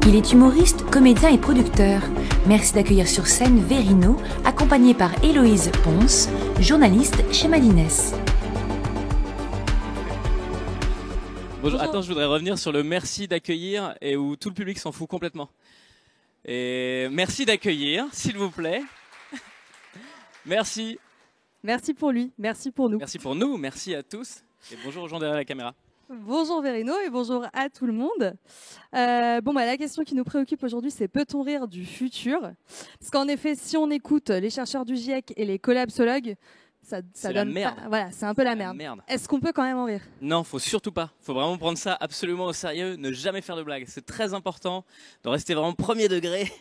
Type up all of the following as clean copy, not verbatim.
Il est humoriste, comédien et producteur. Merci d'accueillir sur scène Verino, accompagné par Héloïse Ponce, journaliste chez Madines. Bonjour. Attends, je voudrais revenir sur le merci d'accueillir et où tout le public s'en fout complètement. Et merci d'accueillir, s'il vous plaît. Merci. Merci pour lui, merci pour nous. Merci pour nous, merci à tous. Et bonjour aux gens derrière la caméra. Bonjour Verino et bonjour à tout le monde. La question qui nous préoccupe aujourd'hui, c'est peut-on rire du futur? Parce qu'en effet, si on écoute les chercheurs du GIEC et les collapsologues, ça donne la merde. Voilà, c'est un peu la merde. Est-ce qu'on peut quand même en rire? Non, faut surtout pas. Faut vraiment prendre ça absolument au sérieux, ne jamais faire de blagues. C'est très important de rester vraiment premier degré.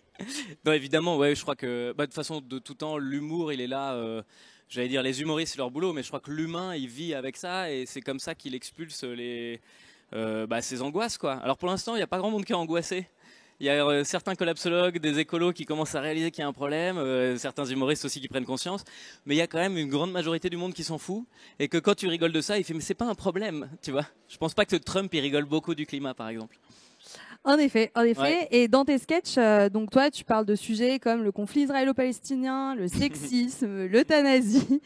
Non, évidemment, ouais, je crois que de toute façon, de tout temps, l'humour, il est là. J'allais dire les humoristes, c'est leur boulot, mais je crois que l'humain, il vit avec ça et c'est comme ça qu'il expulse ses angoisses, quoi. Alors pour l'instant, il n'y a pas grand monde qui est angoissé. Il y a certains collapsologues, des écolos qui commencent à réaliser qu'il y a un problème, certains humoristes aussi qui prennent conscience, mais il y a quand même une grande majorité du monde qui s'en fout et que quand tu rigoles de ça, il fait mais c'est pas un problème, tu vois. Je pense pas que Trump il rigole beaucoup du climat, par exemple. En effet. Ouais. Et dans tes sketchs, donc toi, tu parles de sujets comme le conflit israélo-palestinien, le sexisme, l'euthanasie.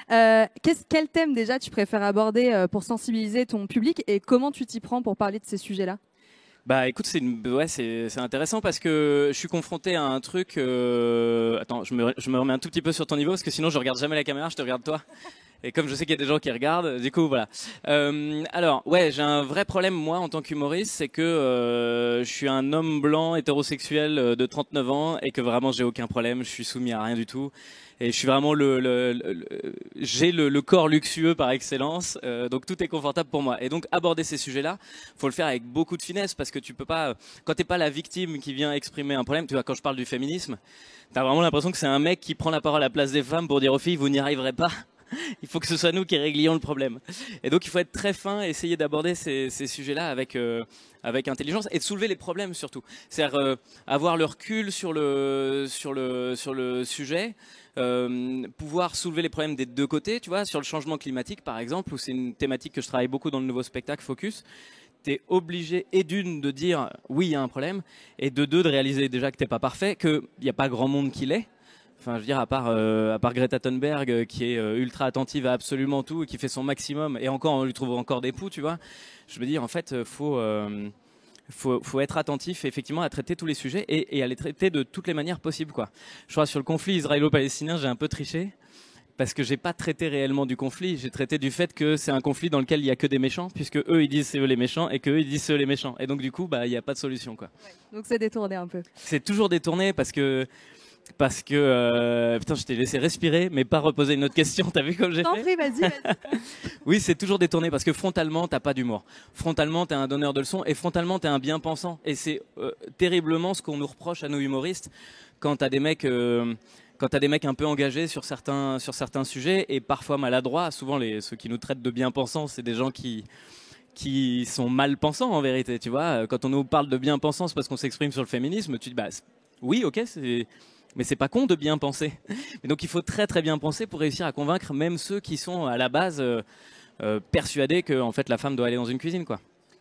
Quel thème déjà tu préfères aborder pour sensibiliser ton public et comment tu t'y prends pour parler de ces sujets-là? Bah écoute, c'est intéressant parce que je suis confronté à un truc. Attends, je me remets un tout petit peu sur ton niveau parce que sinon je regarde jamais la caméra, je te regarde toi. Et comme je sais qu'il y a des gens qui regardent, du coup voilà. Alors ouais, j'ai un vrai problème moi en tant qu'humoriste, c'est que je suis un homme blanc hétérosexuel de 39 ans et que vraiment j'ai aucun problème, je suis soumis à rien du tout. Et je suis vraiment j'ai le corps luxueux par excellence, donc tout est confortable pour moi. Et donc aborder ces sujets-là, faut le faire avec beaucoup de finesse parce que tu peux pas, quand t'es pas la victime qui vient exprimer un problème, tu vois, quand je parle du féminisme, t'as vraiment l'impression que c'est un mec qui prend la parole à la place des femmes pour dire aux filles vous n'y arriverez pas. Il faut que ce soit nous qui réglions le problème. Et donc il faut être très fin et essayer d'aborder ces sujets-là avec intelligence et de soulever les problèmes surtout. C'est-à-dire avoir le recul sur le sujet, pouvoir soulever les problèmes des deux côtés, tu vois, sur le changement climatique par exemple, où c'est une thématique que je travaille beaucoup dans le nouveau spectacle Focus. T'es obligé et d'une de dire oui il y a un problème et de deux de réaliser déjà que t'es pas parfait, qu'il n'y a pas grand monde qui l'est. Enfin, je veux dire, à part Greta Thunberg, qui est ultra attentive à absolument tout et qui fait son maximum, et encore, on lui trouve encore des poux, tu vois. Je veux dire, en fait, faut être attentif, effectivement, à traiter tous les sujets et à les traiter de toutes les manières possibles, quoi. Je crois, sur le conflit israélo-palestinien, j'ai un peu triché. Parce que j'ai pas traité réellement du conflit, j'ai traité du fait que c'est un conflit dans lequel il y a que des méchants, puisque eux ils disent c'est eux les méchants et que eux ils disent c'est eux les méchants. Et donc du coup, il y a pas de solution, quoi. Ouais. Donc c'est détourné un peu. C'est toujours détourné parce que putain, je t'ai laissé respirer mais pas reposer une autre question. T'as vu comme j'ai fait? Non, vas-y. Oui, c'est toujours détourné parce que frontalement t'as pas d'humour, frontalement t'es un donneur de leçons et frontalement t'es un bien pensant. Et c'est terriblement ce qu'on nous reproche à nous humoristes quand t'as des mecs un peu engagés sur certains sujets et parfois maladroits. Souvent ceux qui nous traitent de bien pensants, c'est des gens qui sont mal pensants en vérité, tu vois. Quand on nous parle de bien pensants, c'est parce qu'on s'exprime sur le féminisme. Tu dis oui, ok, mais c'est pas con de bien penser. Mais donc il faut très très bien penser pour réussir à convaincre même ceux qui sont à la base persuadés que en fait la femme doit aller dans une cuisine, quoi.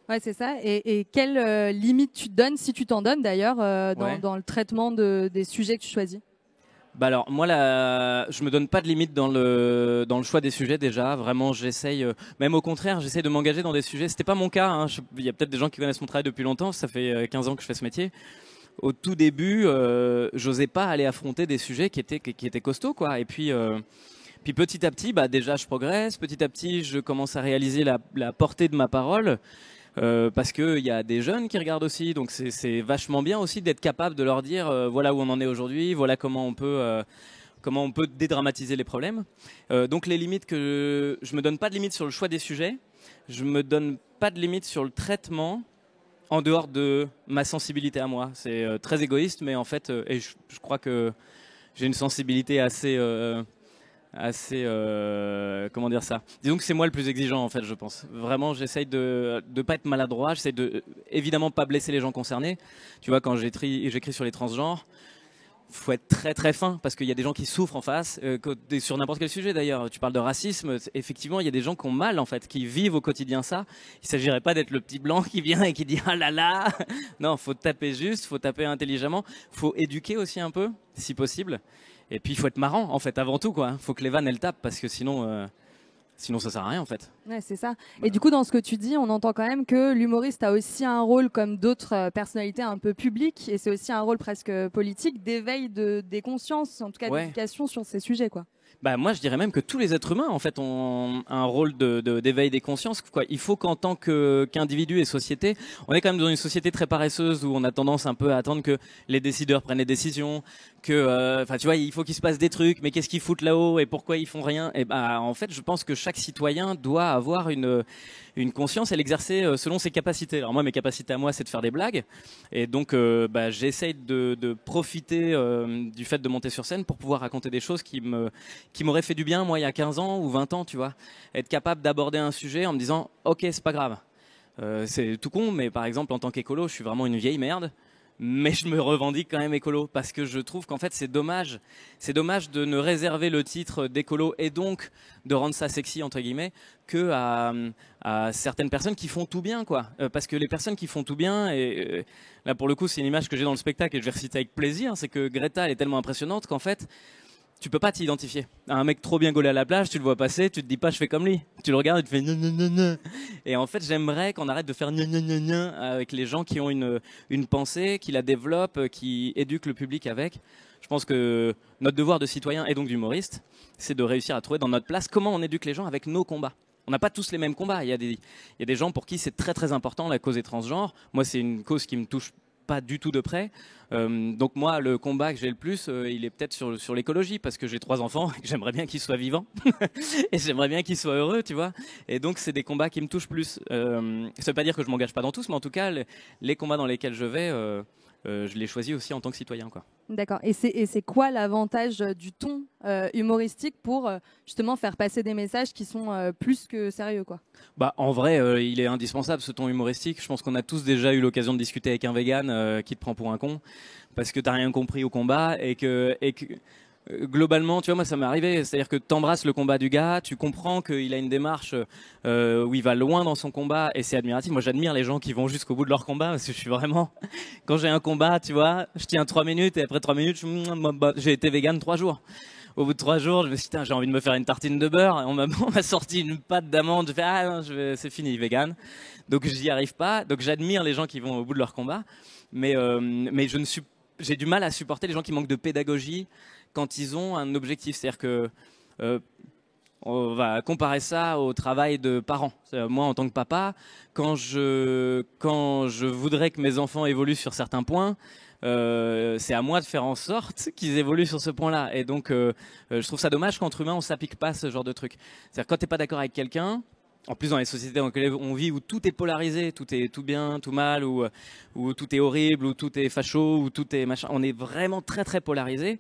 Ouais, c'est ça. Et quelle limite tu te donnes, si tu t'en donnes d'ailleurs, dans le traitement des sujets que tu choisis? Alors moi je me donne pas de limite dans le choix des sujets déjà. Vraiment j'essaye, même au contraire j'essaye de m'engager dans des sujets. C'était pas mon cas, hein. Il y a peut-être des gens qui connaissent mon travail depuis longtemps. Ça fait 15 ans que je fais ce métier. Au tout début, j'osais pas aller affronter des sujets qui étaient costauds, quoi. Et puis petit à petit, déjà je progresse. Petit à petit, je commence à réaliser la portée de ma parole. Parce que il y a des jeunes qui regardent aussi, donc c'est vachement bien aussi d'être capable de leur dire voilà où on en est aujourd'hui, voilà comment on peut dédramatiser les problèmes. Donc les limites je me donne pas de limites sur le choix des sujets, je me donne pas de limites sur le traitement en dehors de ma sensibilité à moi. C'est très égoïste, mais en fait, et je crois que j'ai une sensibilité assez comment dire ça, disons que c'est moi le plus exigeant en fait, je pense vraiment. J'essaye de pas être maladroit, j'essaye de évidemment pas blesser les gens concernés, tu vois. Quand j'écris sur les transgenres, faut être très très fin parce qu'il y a des gens qui souffrent en face, sur n'importe quel sujet d'ailleurs. Tu parles de racisme, effectivement, il y a des gens qui ont mal en fait, qui vivent au quotidien ça. Il s'agirait pas d'être le petit blanc qui vient et qui dit ah là là. Non, faut taper juste, faut taper intelligemment, faut éduquer aussi un peu, si possible. Et puis il faut être marrant en fait avant tout quoi. Faut que les vannes elles tapent parce que sinon ça sert à rien en fait. Ouais, c'est ça. Et du coup, dans ce que tu dis, on entend quand même que l'humoriste a aussi un rôle comme d'autres personnalités un peu publiques, et c'est aussi un rôle presque politique d'éveil des consciences, en tout cas d'éducation sur ces sujets, quoi. Bah moi je dirais même que tous les êtres humains en fait ont un rôle d'éveil des consciences quoi. Il faut qu'en tant qu'individu et société, on est quand même dans une société très paresseuse où on a tendance un peu à attendre que les décideurs prennent des décisions, que enfin tu vois, il faut qu'il se passe des trucs, mais qu'est-ce qu'ils foutent là-haut et pourquoi ils font rien. Et bah en fait, je pense que chaque citoyen doit avoir une conscience et l'exercer selon ses capacités. Alors moi mes capacités à moi c'est de faire des blagues et donc bah, j'essaye de profiter du fait de monter sur scène pour pouvoir raconter des choses qui m'aurait fait du bien, moi, il y a 15 ans ou 20 ans, tu vois. Être capable d'aborder un sujet en me disant, ok, c'est pas grave. C'est tout con, mais par exemple, en tant qu'écolo, je suis vraiment une vieille merde. Mais je me revendique quand même écolo parce que je trouve qu'en fait c'est dommage de ne réserver le titre d'écolo et donc de rendre ça sexy entre guillemets que à certaines personnes qui font tout bien quoi. Parce que les personnes qui font tout bien et là pour le coup c'est une image que j'ai dans le spectacle et je vais reciter avec plaisir, c'est que Greta elle est tellement impressionnante qu'en fait tu peux pas t'identifier. Un mec trop bien gaulé à la plage, tu le vois passer, tu te dis pas je fais comme lui. Tu le regardes et tu fais non. Et en fait, j'aimerais qu'on arrête de faire non avec les gens qui ont une pensée, qui la développent, qui éduquent le public avec. Je pense que notre devoir de citoyen et donc d'humoriste, c'est de réussir à trouver dans notre place comment on éduque les gens avec nos combats. On n'a pas tous les mêmes combats. Il y a des gens pour qui c'est très très important la cause des transgenres. Moi, c'est une cause qui me touche pas du tout de près. Donc moi, le combat que j'ai le plus, il est peut-être sur l'écologie, parce que j'ai 3 enfants et que j'aimerais bien qu'ils soient vivants et j'aimerais bien qu'ils soient heureux, tu vois. Et donc c'est des combats qui me touchent plus. Ça veut pas dire que je m'engage pas dans tous, mais en tout cas, les combats dans lesquels je vais, je les choisis aussi en tant que citoyen, quoi. D'accord. Et c'est quoi l'avantage du ton humoristique pour justement faire passer des messages qui sont plus que sérieux, quoi? Bah en vrai, il est indispensable ce ton humoristique. Je pense qu'on a tous déjà eu l'occasion de discuter avec un vegan qui te prend pour un con parce que t'as rien compris au combat et que globalement, tu vois, moi ça m'est arrivé, c'est-à-dire que t'embrasses le combat du gars, tu comprends qu'il a une démarche où il va loin dans son combat et c'est admiratif. Moi j'admire les gens qui vont jusqu'au bout de leur combat parce que je suis vraiment, quand j'ai un combat, tu vois, je tiens 3 minutes et après 3 minutes, j'ai été vegan 3 jours. Au bout de 3 jours, je me suis dit, j'ai envie de me faire une tartine de beurre. On m'a sorti une pâte d'amande. Je fais, ah non, c'est fini, vegan. Donc j'y arrive pas. Donc j'admire les gens qui vont au bout de leur combat, mais j'ai du mal à supporter les gens qui manquent de pédagogie quand ils ont un objectif. C'est-à-dire que on va comparer ça au travail de parents. Moi, en tant que papa, quand je voudrais que mes enfants évoluent sur certains points, c'est à moi de faire en sorte qu'ils évoluent sur ce point-là. Et donc, je trouve ça dommage qu'entre humains, on s'applique pas ce genre de truc. C'est-à-dire quand t'es pas d'accord avec quelqu'un, en plus dans les sociétés dans lesquelles on vit où tout est polarisé, tout est tout bien, tout mal, où tout est horrible, où tout est facho, où tout est machin, on est vraiment très très polarisé.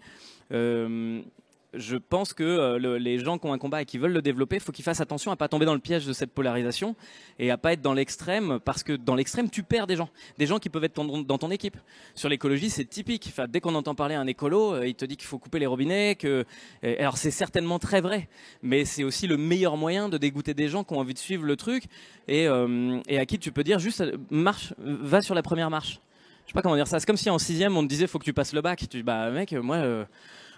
Je pense que les gens qui ont un combat et qui veulent le développer, il faut qu'ils fassent attention à pas tomber dans le piège de cette polarisation et à pas être dans l'extrême, parce que dans l'extrême, tu perds des gens qui peuvent être dans ton équipe. Sur l'écologie, c'est typique. Enfin, dès qu'on entend parler à un écolo, il te dit qu'il faut couper les robinets. Alors c'est certainement très vrai, mais c'est aussi le meilleur moyen de dégoûter des gens qui ont envie de suivre le truc et à qui tu peux dire juste va sur la première marche. Je sais pas comment dire ça. C'est comme si en 6e on te disait faut que tu passes le bac. Tu dis bah mec, moi.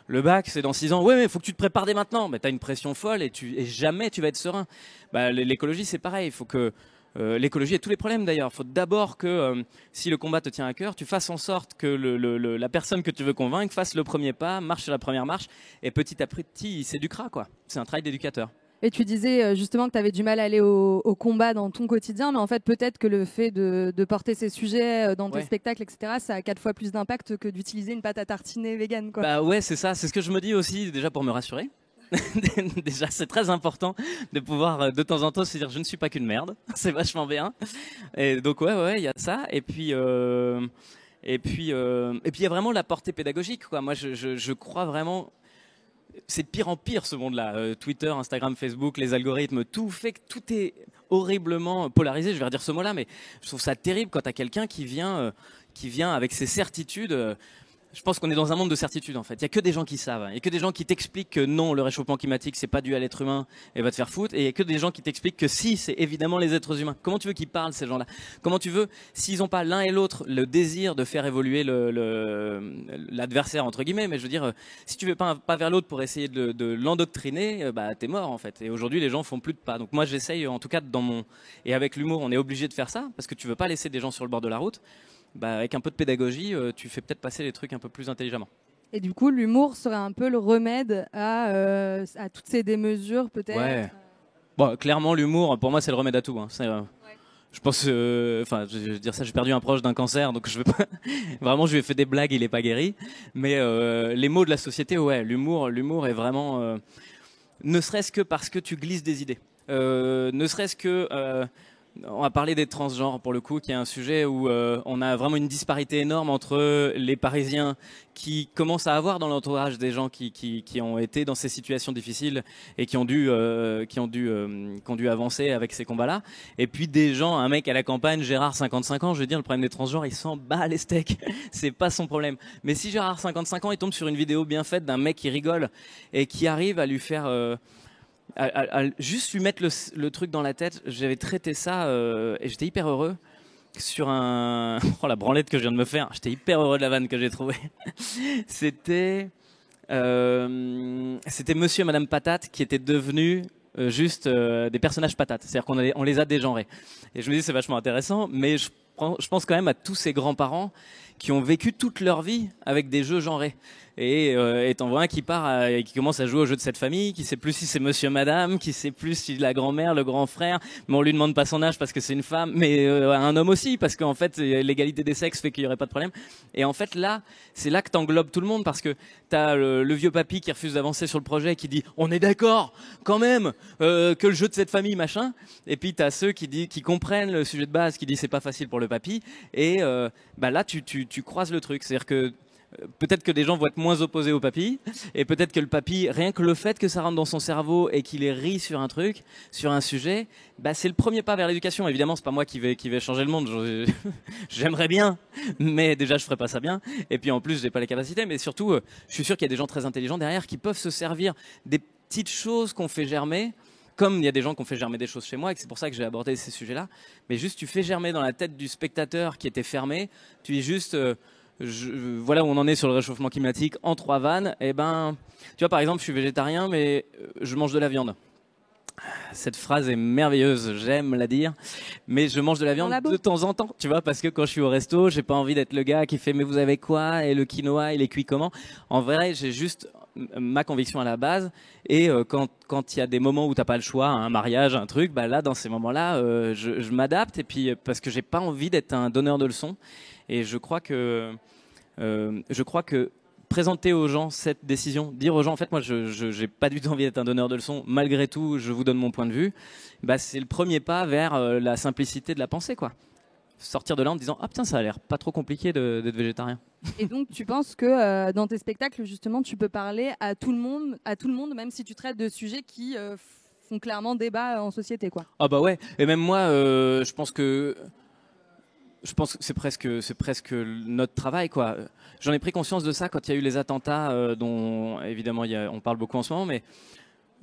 Le bac, c'est dans 6 ans. Ouais, mais il faut que tu te prépares dès maintenant. Mais t'as une pression folle et jamais tu vas être serein. Bah, l'écologie, c'est pareil. Il faut que l'écologie et tous les problèmes d'ailleurs. Il faut d'abord que si le combat te tient à cœur, tu fasses en sorte que la personne que tu veux convaincre fasse le premier pas, marche sur la première marche, et petit à petit, il s'éduquera, quoi. C'est un travail d'éducateur. Et tu disais justement que tu avais du mal à aller au combat dans ton quotidien, mais en fait peut-être que le fait de porter ces sujets dans tes spectacles, etc., ça a 4 fois plus d'impact que d'utiliser une pâte à tartiner vegan, quoi. Bah ouais, c'est ça, c'est ce que je me dis aussi, déjà pour me rassurer. Déjà, c'est très important de pouvoir de temps en temps se dire je ne suis pas qu'une merde, c'est vachement bien. Et donc ouais, il y a ça. Et puis il y a vraiment la portée pédagogique, quoi. Moi, je crois vraiment. C'est de pire en pire ce monde-là. Twitter, Instagram, Facebook, les algorithmes, tout fait que tout est horriblement polarisé. Je vais redire ce mot-là, mais je trouve ça terrible quand t'as quelqu'un qui vient avec ses certitudes. Je pense qu'on est dans un monde de certitude en fait. Il y a que des gens qui savent. Il y a que des gens qui t'expliquent que non, le réchauffement climatique c'est pas dû à l'être humain et va te faire foutre. Et il y a que des gens qui t'expliquent que si, c'est évidemment les êtres humains. Comment tu veux qu'ils parlent ces gens-là? Comment tu veux, s'ils n'ont pas l'un et l'autre le désir de faire évoluer l'adversaire entre guillemets, mais je veux dire, si tu veux pas un pas vers l'autre pour essayer de l'endoctriner, bah t'es mort en fait. Et aujourd'hui les gens font plus de pas. Donc moi j'essaye en tout cas et avec l'humour on est obligé de faire ça parce que tu veux pas laisser des gens sur le bord de la route. Bah, avec un peu de pédagogie, tu fais peut-être passer les trucs un peu plus intelligemment. Et du coup, l'humour serait un peu le remède à toutes ces démesures, peut-être. Ouais. Bon, clairement, l'humour, pour moi, c'est le remède à tout. Hein. Je pense, enfin, je veux dire ça, j'ai perdu un proche d'un cancer, donc je veux pas. Vraiment, je lui ai fait des blagues, il est pas guéri. Mais les mots de la société, ouais, l'humour est vraiment, ne serait-ce que parce que tu glisses des idées, ne serait-ce que. On va parler des transgenres pour le coup, qui est un sujet où on a vraiment une disparité énorme entre les Parisiens qui commencent à avoir dans l'entourage des gens qui ont été dans ces situations difficiles et qui ont dû avancer avec ces combats-là, et puis des gens, un mec à la campagne, Gérard 55 ans, je veux dire, le problème des transgenres, il s'en bat les steaks, c'est pas son problème. Mais si Gérard 55 ans, il tombe sur une vidéo bien faite d'un mec qui rigole et qui arrive à lui faire à juste lui mettre le truc dans la tête. J'avais traité ça et j'étais hyper heureux sur un... Oh la branlette que je viens de me faire. J'étais hyper heureux de la vanne que j'ai trouvée. C'était Monsieur et Madame Patate qui étaient devenus juste des personnages patates. C'est-à-dire qu'on les a dégenrés. Et je me dis c'est vachement intéressant, mais je pense quand même à tous ces grands-parents qui ont vécu toute leur vie avec des jeux genrés. Et t'en vois un qui part et qui commence à jouer au jeu de cette famille, qui sait plus si c'est monsieur, madame, qui sait plus si la grand-mère, le grand frère, mais on lui demande pas son âge parce que c'est une femme, mais un homme aussi, parce qu'en fait, l'égalité des sexes fait qu'il y aurait pas de problème. Et en fait, là, c'est là que t'englobes tout le monde, parce que t'as le vieux papy qui refuse d'avancer sur le projet, qui dit, on est d'accord, quand même, que le jeu de cette famille, machin. Et puis t'as ceux qui comprennent le sujet de base, qui dit c'est pas facile pour le papy. Et bah là, tu croises le truc. C'est-à-dire que peut-être que des gens vont être moins opposés au papy, et peut-être que le papy, rien que le fait que ça rentre dans son cerveau et qu'il ait ri sur un truc, sur un sujet, bah c'est le premier pas vers l'éducation. Évidemment, c'est pas moi qui vais changer le monde. J'aimerais bien, mais déjà je ferais pas ça bien. Et puis en plus, j'ai pas les capacités. Mais surtout, je suis sûr qu'il y a des gens très intelligents derrière qui peuvent se servir des petites choses qu'on fait germer. Comme il y a des gens qui ont fait germer des choses chez moi, et c'est pour ça que j'ai abordé ces sujets-là. Mais juste, tu fais germer dans la tête du spectateur qui était fermé. Tu dis juste. Voilà où on en est sur le réchauffement climatique en 3 vannes. Et ben, tu vois, par exemple, je suis végétarien, mais je mange de la viande. Cette phrase est merveilleuse, j'aime la dire, mais je mange de la viande de temps en temps, tu vois, parce que quand je suis au resto, j'ai pas envie d'être le gars qui fait mais vous avez quoi, et le quinoa, il est cuit comment. En vrai, j'ai juste ma conviction à la base, et quand il y a des moments où t'as pas le choix, un mariage, un truc, bah là, dans ces moments-là, je m'adapte, et puis parce que j'ai pas envie d'être un donneur de leçons, et je crois que présenter aux gens cette décision, dire aux gens en fait moi je n'ai pas du tout envie d'être un donneur de leçons, malgré tout je vous donne mon point de vue, bah, c'est le premier pas vers la simplicité de la pensée quoi. Sortir de là en disant ah putain ça a l'air pas trop compliqué d'être végétarien. Et donc tu penses que dans tes spectacles justement tu peux parler à tout le monde même si tu traites de sujets qui font clairement débat en société quoi. Ah bah ouais, et même moi je pense que c'est presque notre travail quoi. J'en ai pris conscience de ça quand il y a eu les attentats dont évidemment on parle beaucoup en ce moment, mais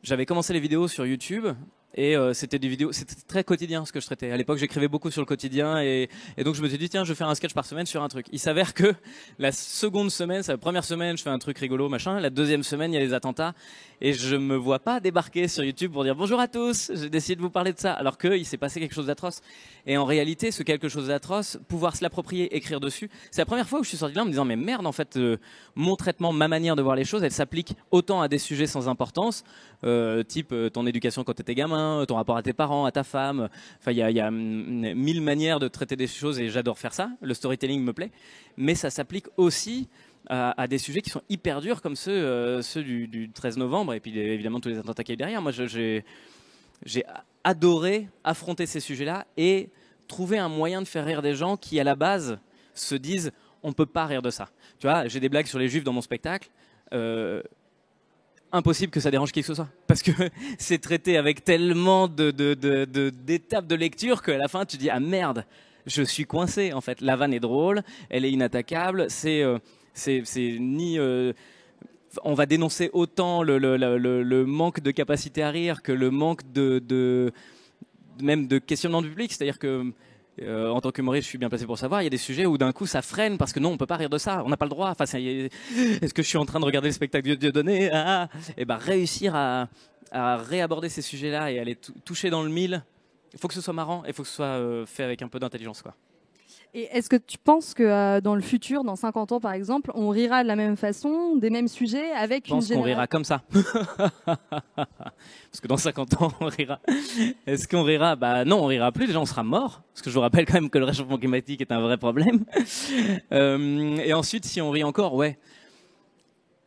j'avais commencé les vidéos sur YouTube et c'était des vidéos, c'était très quotidien ce que je traitais. À l'époque, j'écrivais beaucoup sur le quotidien et donc je me suis dit tiens, je vais faire un sketch par semaine sur un truc. Il s'avère que la seconde semaine, c'est la première semaine, je fais un truc rigolo machin. La deuxième semaine, il y a les attentats et je me vois pas débarquer sur YouTube pour dire bonjour à tous. J'ai décidé de vous parler de ça, alors qu'il s'est passé quelque chose d'atroce. Et en réalité, ce quelque chose d'atroce, pouvoir se l'approprier, écrire dessus, c'est la première fois où je suis sorti de là en me disant mais merde, en fait, mon traitement, ma manière de voir les choses, elle s'applique autant à des sujets sans importance, type ton éducation quand t'étais gamin, ton rapport à tes parents, à ta femme. Enfin, il y a 1000 manières de traiter des choses et j'adore faire ça. Le storytelling me plaît, mais ça s'applique aussi à des sujets qui sont hyper durs comme ceux du 13 novembre et puis évidemment tous les attentats qu'il y a eu derrière. Moi, j'ai adoré affronter ces sujets-là et trouver un moyen de faire rire des gens qui, à la base, se disent on peut pas rire de ça. Tu vois, j'ai des blagues sur les juifs dans mon spectacle. Impossible que ça dérange qui que ce soit, parce que c'est traité avec tellement d'étapes de lecture qu'à la fin tu dis ah merde, je suis coincé en fait. La vanne est drôle, elle est inattaquable, c'est c'est ni on va dénoncer autant le manque de capacité à rire que le manque même de questionnement du public. C'est-à-dire que en tant qu'humoriste, je suis bien placé pour savoir, il y a des sujets où d'un coup ça freine parce que non, on peut pas rire de ça, on n'a pas le droit. Enfin, est-ce que je suis en train de regarder le spectacle de Dieudonné? Et ben réussir à réaborder ces sujets-là et à les toucher dans le mille. Il faut que ce soit marrant et il faut que ce soit fait avec un peu d'intelligence, quoi. Et est-ce que tu penses que dans le futur, dans 50 ans par exemple, on rira de la même façon, des mêmes sujets, avec une génération? Je pense qu'on rira comme ça. Parce que dans 50 ans, on rira. Est-ce qu'on rira? Bah non, on rira plus, déjà on sera mort. Parce que je vous rappelle quand même que le réchauffement climatique est un vrai problème. Et ensuite, si on rit encore, ouais.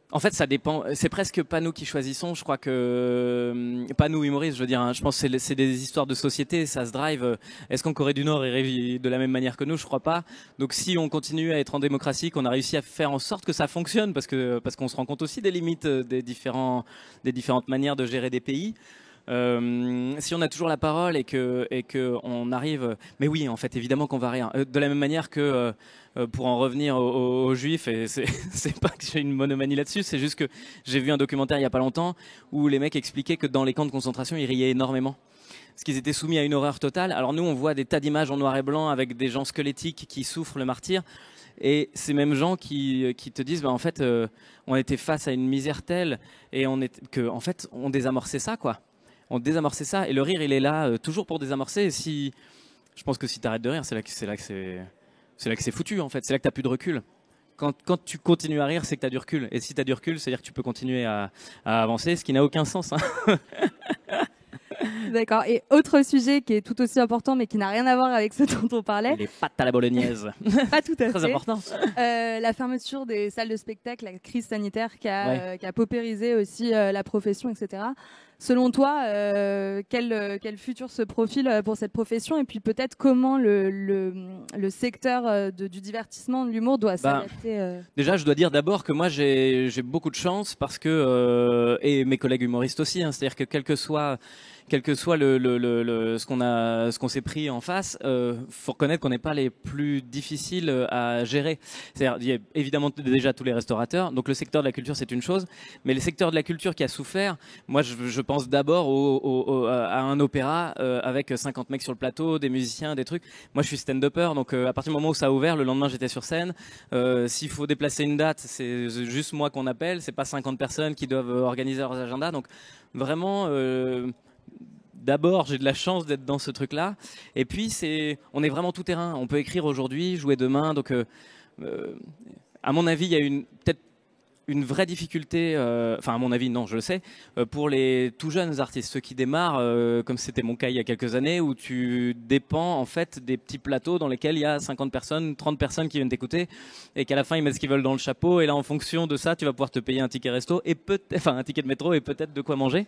En fait, ça dépend. C'est presque pas nous qui choisissons. Je crois que pas nous humoristes. Je veux dire, hein, je pense que c'est des histoires de société. Ça se drive. Est-ce qu'en Corée du Nord ils rêvent de la même manière que nous? Je crois pas. Donc, si on continue à être en démocratie, qu'on a réussi à faire en sorte que ça fonctionne, parce qu'on se rend compte aussi des limites des différentes manières de gérer des pays. Si on a toujours la parole et que on arrive, mais oui, en fait, évidemment qu'on va rire. De la même manière que pour en revenir aux Juifs, et c'est pas que j'ai une monomanie là-dessus, c'est juste que j'ai vu un documentaire il y a pas longtemps où les mecs expliquaient que dans les camps de concentration, ils riaient énormément. Parce qu'ils étaient soumis à une horreur totale. Alors nous, on voit des tas d'images en noir et blanc avec des gens squelettiques qui souffrent le martyre. Et ces mêmes gens qui te disent, bah, en fait, on était face à une misère telle et en fait, on désamorçait ça, quoi. On désamorçait ça. Et le rire, il est là toujours pour désamorcer. Et je pense que si t'arrêtes de rire, c'est là que c'est foutu, en fait. C'est là que t'as plus de recul. Quand tu continues à rire, c'est que t'as du recul. Et si t'as du recul, c'est-à-dire que tu peux continuer à avancer, ce qui n'a aucun sens, hein. D'accord. Et autre sujet qui est tout aussi important, mais qui n'a rien à voir avec ce dont on parlait. Les pâtes à la bolognaise. Pas tout à fait. Très important. La fermeture des salles de spectacle, la crise sanitaire qui a paupérisé aussi la profession, etc. Selon toi, quel futur se profile pour cette profession, et puis peut-être comment le secteur du divertissement, de l'humour doit s'adapter Déjà, je dois dire d'abord que moi j'ai beaucoup de chance parce que et mes collègues humoristes aussi, hein, c'est-à-dire que quel que soit ce qu'on s'est pris en face, faut reconnaître qu'on n'est pas les plus difficiles à gérer. C'est-à-dire, il y a évidemment déjà tous les restaurateurs, donc le secteur de la culture c'est une chose, mais le secteur de la culture qui a souffert, moi je pense d'abord à un opéra avec 50 mecs sur le plateau, des musiciens, des trucs. Moi je suis stand-upper, donc à partir du moment où ça a ouvert, le lendemain j'étais sur scène. S'il faut déplacer une date, c'est juste moi qu'on appelle, c'est pas 50 personnes qui doivent organiser leurs agendas, donc vraiment... D'abord, j'ai de la chance d'être dans ce truc-là. Et puis, on est vraiment tout terrain. On peut écrire aujourd'hui, jouer demain. Donc, à mon avis, il y a peut-être une vraie difficulté. Enfin, à mon avis, non, je le sais. Pour les tout jeunes artistes, ceux qui démarrent, comme c'était mon cas il y a quelques années, où tu dépends en fait des petits plateaux dans lesquels il y a 50 personnes, 30 personnes qui viennent t'écouter, et qu'à la fin ils mettent ce qu'ils veulent dans le chapeau. Et là, en fonction de ça, tu vas pouvoir te payer un ticket resto et un ticket de métro et peut-être de quoi manger.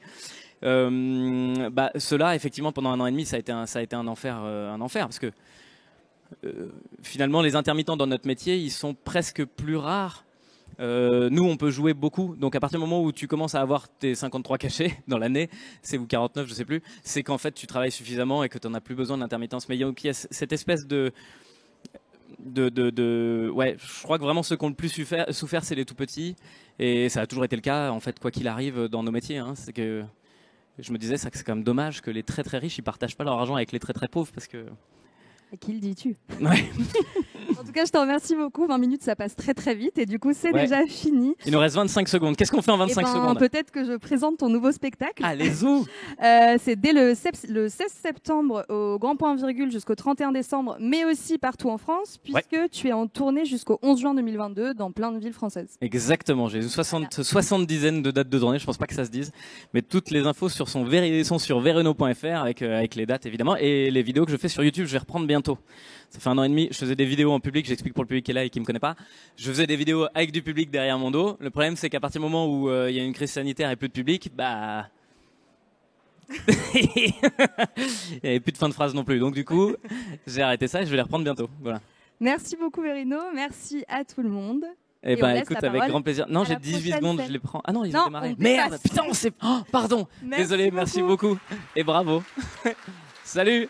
Cela, effectivement, pendant 1 an et demi, ça a été un enfer parce que finalement, les intermittents dans notre métier, ils sont presque plus rares. Nous, on peut jouer beaucoup. Donc, à partir du moment où tu commences à avoir tes 53 cachets dans l'année, ou 49, je sais plus, c'est qu'en fait, tu travailles suffisamment et que tu n'en as plus besoin d'intermittence. Mais il y a cette espèce ouais, je crois que vraiment ceux qui ont le plus souffert, c'est les tout petits. Et ça a toujours été le cas, en fait, quoi qu'il arrive dans nos métiers. Hein, c'est que je me disais, c'est quand même dommage que les très très riches, ils partagent pas leur argent avec les très très pauvres, parce que... À qui le dis-tu? Ouais. En tout cas, je te remercie beaucoup. 20 minutes, ça passe très très vite, et du coup, c'est déjà fini. Il nous reste 25 secondes. Qu'est-ce qu'on fait en 25 secondes? Peut-être que je présente ton nouveau spectacle. Allez-y. C'est dès le 16 septembre au Grand Point Virgule jusqu'au 31 décembre, mais aussi partout en France, puisque tu es en tournée jusqu'au 11 juin 2022 dans plein de villes françaises. Exactement. J'ai 70 de dates de tournée. Je pense pas que ça se dise, mais toutes les infos sont sur vereno.fr avec les dates évidemment, et les vidéos que je fais sur YouTube, je vais reprendre bientôt. Ça fait 1 an et demi, je faisais des vidéos en public, j'explique pour le public qui est là et qui me connaît pas. Je faisais des vidéos avec du public derrière mon dos. Le problème, c'est qu'à partir du moment où il y a une crise sanitaire et plus de public, bah... il n'y avait plus de fin de phrase non plus. Donc du coup, j'ai arrêté ça et je vais les reprendre bientôt. Voilà. Merci beaucoup Verino, merci à tout le monde. Eh ben écoute, avec grand plaisir. Non, j'ai 18 secondes, je les prends. Ah non, ils ont démarré. Merde, putain, c'est... Oh, pardon. Désolé, merci beaucoup. Et bravo. Salut.